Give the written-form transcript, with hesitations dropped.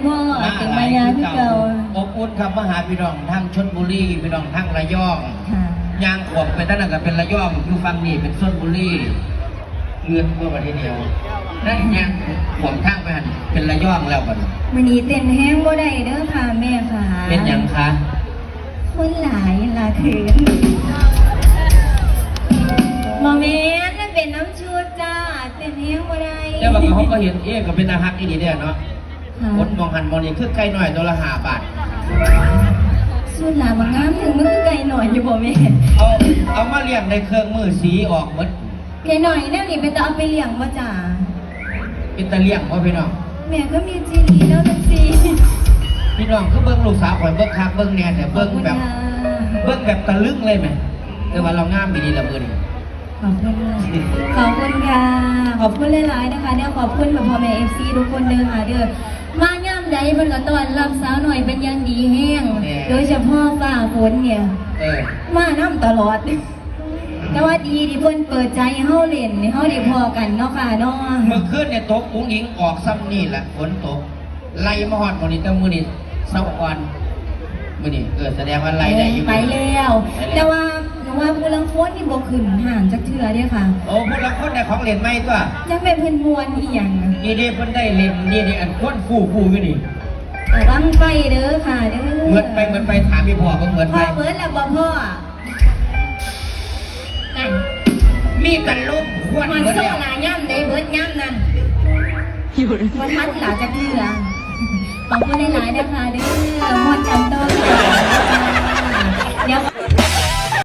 พ่อถึงมายาที่เก่าอบอุ่นครับมหาพี่น้องทั้งชลบุรีพี่น้องทั้งระยองยางขวบไปตั้งแต่ก็เป็นระยองอยู่ฝั่งนี้เป็นชลบุรีเงินเมื่อวันที่เดียวนั่นเนี่ยขวบทางไปหันเป็นระยองแล้วกันวันนี้เต้นแห้งบ่ได้เด้อค่ะแม่ค่ะเป็นยังคะคนหลายลาคืนมอเมนนั่นเป็นน้ำชูจ้าเต้นแห้งบ่ได้แต่ว่าเขาก็เห็นก็เป็นอาหักอีนี่เนี่ยเนาะคนมองหันมองนี่คือไก่หน่อยตัวละ5 บาทสุดหลาบางงามถึงมันคือไก่หน่อยอยู่บ่แม่เอามาเลี้ยงในเครื่องมือสีออกหมดไก่หน่อยเนี่ยนี่เป็นตาเอาไปเลี้ยงบ่จ้าเป็นตาเลี้ยงพ่อพี่น้องแม่ก็มีจีนีแล้วจังซี่พี่น้องคือเบิ้งลูกสาวข่อยเบิ้งคักเบิ้งแน่แต่เบิ้งแบบตะลึงเลยไหมแต่ว่าเราง่ามดีละมือนี่ขอบคุณค่ะขอบคุณหลายๆนะคะเนี่ยขอบคุณแบบพ่อแม่FCทุกคนเด้อค่ะเด้อมาย่ำใดเพิ่นก็ต้อนรับสาวหน่อยเป็นอย่างดีแห้งโดยเฉพาะฝ้าฝนเนี่ยมาน้ำตลอดแต่ว่าดีที่เพิ่นเปิดใจเฮาเล่นเฮาได้พอกันเนาะค่ะเนาะเมื่อคืนเนี่ยตกอุ้งอิงออกซ้ำนี่แหละฝนตกไล่มาฮอดมื้อนี้แต่มื้อนี้เช้าก่อนมื้อนี้แสดงว่าไล่ได้อยู่ไปแล้วแต่ว่าผู้ลังคนนี่บ่ขึ้นห่างจักเทื่อเด้อค่ะโอ้ผู้ลังคนได้ของเล่นใหม่ตัวจังเป็นเพิ่นม่วนอีหยังนี่เด้เพิ่นได้เล่นนี่อันคนฟูอยู่นี่บังไฟเด้อค่ะเด้อเหมือนไปถามพี่พ่อเพิ่นเหมือนไปพ่อเบิดแล้วบ่พ่อนั่นมีกันลุกควนมันโซลาย่ำได้เบิดย่ำนั่นมันมัดหลาจักเทื่อขอบคุณหลายๆนะคะเด้อม่วนกันต่อ